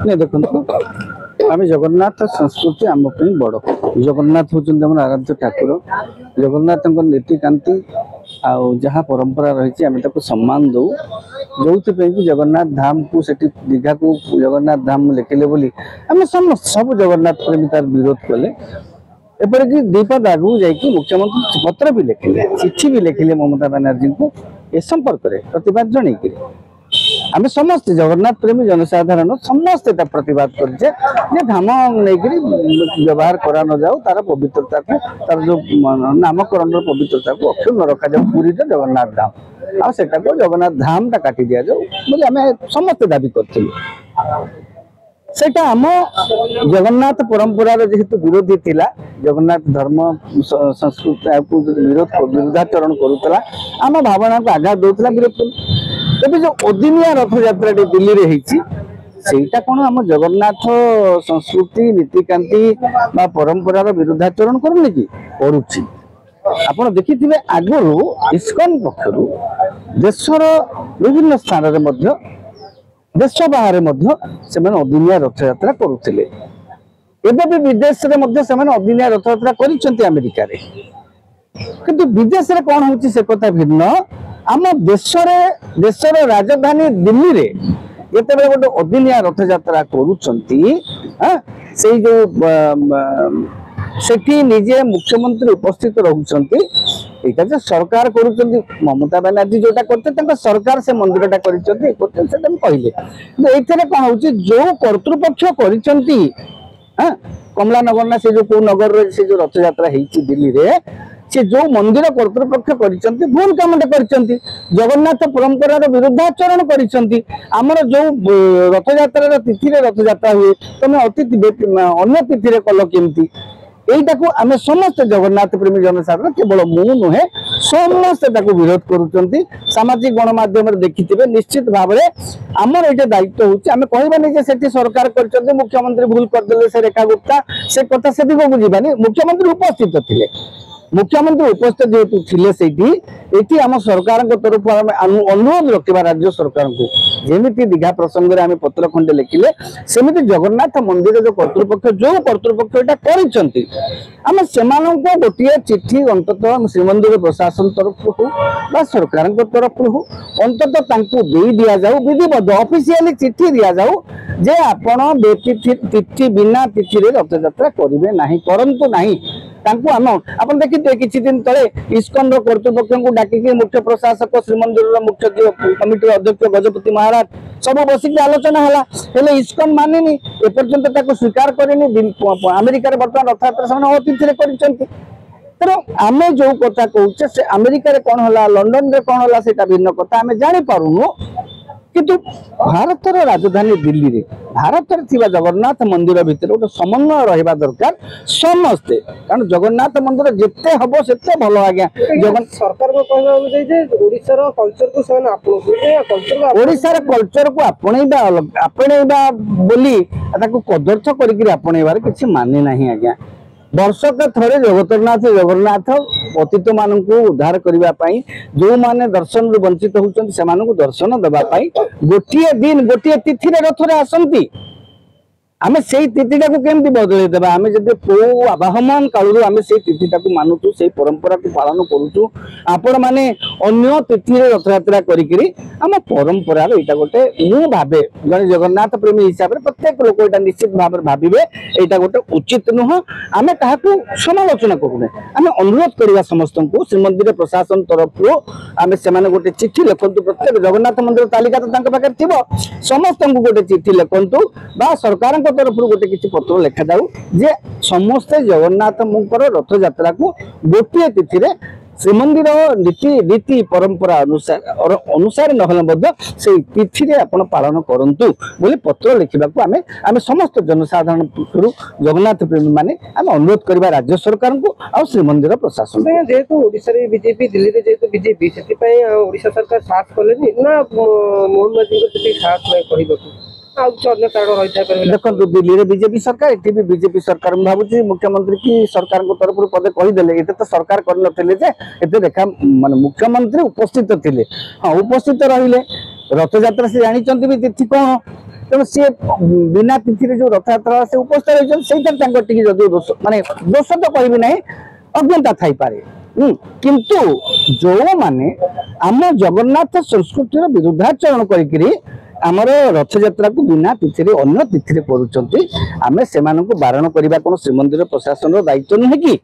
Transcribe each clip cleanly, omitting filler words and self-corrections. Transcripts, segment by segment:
नहीं देखो आम जगन्नाथ संस्कृति आम बड़ जगन्नाथ होचंदी हमर आराध्य ठाकुर जगन्नाथ नीतिकांति आउ जहाँ परंपरा रही आम सम्मान दौ जो कि जगन्नाथ धाम को सेठी दीघा को जगन्नाथ धाम लिखिले बोली आम समस्त सब जगन्नाथ प्रेमी तार विरोध कले एपरिक दीपद आगू जाकि मुख्यमंत्री पत्र भी लिखिले चिठी भी लिखिले ममता बनर्जी को ए संपर्क में प्रतिवाद जनईकि आम समस्त जगन्नाथ प्रेमी जनसाधारण समस्ते प्रतिवाद करे धाम नहीं व्यवहार करा न जाऊ तार पवित्रता को तार जो नामकरण पवित्रता को अक्षुण्ण रखा जाऊ पूरी जगन्नाथ धाम आ सेटा को जगन्नाथ धाम टा काटी दिया जाऊ बोली आम समस्ते दाबी करथिलु सेटा आम जगन्नाथ परंपरार जेहेतु विरोधी थिला जगन्नाथ धर्म संस्कृति को विरोधाचरण करूला आम भावना को आघात दूसरा विरोध कर तबे जो ओदिनिया रथ यात्रा दिल्ली रे हेची सेटा कोन हम जगन्नाथ संस्कृति नीतिकांति बा परंपरार विरोधाचरण करूनी कि करूची आपण देखिथिबे आगरो इस्कन पक्षरु देशर विभिन्न स्थान रे मध्य देश बाहर मध्य से ओदिनिया रथ यात्रा करुथिले एबे भी विदेश रे मध्य से ओदिनिया रथ यात्रा करिसंती अमेरिका रे किंतु विदेश रे कोन होची से कथा भिन्न आम देशर राजधानी दिल्ली रे जेते गोटे ओदिनिया रथ यात्रा करुचंती से जो सेठी निजे मुख्यमंत्री उपस्थित रहउचंती एटा जे सरकार करुचंती ममता बनर्जी जोटा करते सरकार से मंदिरटा करिचंती सेटा कहले तो एथरे कोन होची जो कर्तृपक्ष करिचंती कमला नगर ना से जो को नगर रे से जो रथ यात्रा हेची दिल्ली रे से जो मंदिर कर्तृपक्ष करिचंती भूल कामटा करिचंती जगन्नाथ परंपरार विरुद्धाचरण करिचंती हमर जो रथ यात्रा तिथि रे रथ यात्रा हुए तमे अतिथि अन्य तिथि रे कल केमती एटा को आमे समस्त जगन्नाथ प्रेमी जनसाधारण केवल मु नुहे समस्त ताको विरोध करूचंती सामाजिक गणमाध्यम रे देखिथिबे निश्चित भाव रे हमर एटा दायित्व होची आमे कहबानी जे सेठी सरकार करचंती मुख्यमंत्री भूल कर देले से रेखा गुप्ता से कथा से दिगो बुझिबानी मुख्यमंत्री उपस्थित थिले मुख्यमंत्री उपस्थित जेतु थिले सेठी आम सरकार तरफ अनुरोध रखा राज्य सरकार को जेमिति दीघा प्रसंग में आम पत्र खंडे लिखिले सेमिति जगन्नाथ मंदिर जो कर्तृपक्ष एटा करिसंती आम सेमानंको गोटिए चिट्ठी अंततः श्रीमंदिर प्रशासन तरफ हो बा सरकार तरफ हो अंततः तांको दे दिया जाऊ विधिबद्ध ऑफिशियली चिट्ठी दिया जाऊ जे आपण तिथि बिना तिथि रे रथ यात्रा करिवे नाही करंतु नाही तांको आम आपण देखिते किछि दिन तळे इस्कन रो कर्तृपक्ष को डाकी मुख्य प्रशासक श्रीमंदिर मुख्य कमिटी अध्यक्ष गजपति महाराज सब बसिक आलोचना हला हेले इस्कन मानिनी ए पर्यंत ताको स्वीकार करेनी अमेरिका रे वर्तमान रथ यात्रा सामने अतिथि रे करिसंती तर आमे जो कथा कहूचे से अमेरिका रे कोन हला लंडन रे कोन हला सेटा भिन्न कथा आमे जानि पारुनु किंतु भारत राजधानी दिल्ली रे भारत जगन्नाथ मंदिर भितर गोटे समन्वय रहा दरकार समस्ते कारण जगन्नाथ मंदिर जिते हम से भल आज्ञा सरकार को कहना ओडिशार कल्चर को आपणेबा बोली कदर्थ करपणेबार किसी माने नहीं आज्ञा वर्षक थरे जगन्नाथ पतित मान को उद्धार करने जो माने दर्शन वंचित होती से दर्शन देवाई गोटे दिन गोटे तिथि रथ आसती आम से तिथिटा को केमती बदल देवा आम जब को आवाहमान कालू आम से तिथिटा को मानुचु से परंपरा को पालन करुचु आपण मैंने अन्य तिथि रथ यात्रा करम परंपरा यहाँ गोटे मु भावे जन जगन्नाथ प्रेमी हिसाब से प्रत्येक लोक यहाँ निश्चित भाव में भावे यहाँ गोटे उचित नुह आम क्या समालोचना करूने आम अनुरोध करवा समस्त को श्रीमंदिर प्रशासन तरफ आम से गोटे चिठी लिखु प्रत्येक जगन्नाथ मंदिर तालिका तो पाखे थी समस्त को गोटे चिठी लिखु बा सरकार तरफ गोटे किसी पत्र लिखा जाऊ जे समस्ते जगन्नाथ रथ यात्रा को गोटे तिथि श्रीमंदिर नीति परंपरा अनुसार नहले से तिथि रे आपण पालन करंतु बोली पत्र लिखा आम समस्त जनसाधारण जगन्नाथ प्रेमी माने आम अनुरोध करबा राज्य सरकार को आ श्रीमंदिर प्रशासन जेहेतु ओडिशा रे बीजेपी दिल्ली रे जेहेतु बीजेपी सेति पय ओडिशा सरकार साथ कलेनी ना मोहन माझी को सेति साथ नै कहिबो देखो दिल्ली रे बीजेपी सरकार ये भी बीजेपी सरकार भावुँ मुख्यमंत्री की सरकार तरफ पदे कहीदेले ये तो सरकार करते देखा माने मुख्यमंत्री उपस्थित थे हाँ उपस्थित रहिले रथ यात्रा से जानी भी तिथि कौन तेणु सी बिना तिथि जो रथयात्रा से उपस्थित रही जदि दोष माने दोष तो कहबी ना अज्ञता थी पारे किंतु जो माने आम जगन्नाथ संस्कृतिर विरुद्धाचरण करी आमर रथयात्रा को बिना तिथि अन्य तिथि करें से बारण करने कौन श्रीमंदिर प्रशासन दायित्व नुहे कि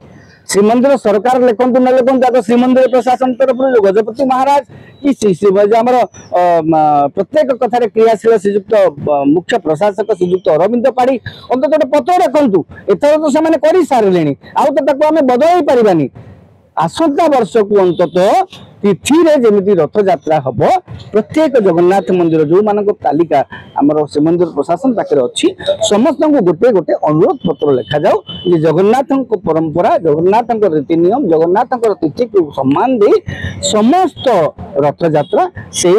श्रीमंदिर सरकार लिखु न लिखु श्रीमंदिर प्रशासन तरफ गजपति महाराज कि आमर प्रत्येक कथार क्रियाशील श्रीजुक्त मुख्य प्रशासक श्रीजुक्त अरविंद पाढ़ी अंत गोटे पत्र रखु एथर तो से कर सारे आउ तो आम बदल पारानी आसंता वर्ष को अंततः तिथि जमी रथ यात्रा हम प्रत्येक जगन्नाथ मंदिर जो मान तालिका आमर श्रीमंदिर प्रशासन पाखे अच्छी समस्त को गोटे गोटे अनुरोध पत्र लिखा जाऊ जे जगन्नाथ परंपरा जगन्नाथ रीति नियम जगन्नाथ तिथि को सम्मान दे समस्त रथ यात्रा से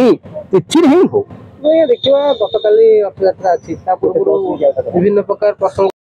तिथि ही हो देखा गत काली रथ यात्रा अच्छी विभिन्न प्रकार प्रसंग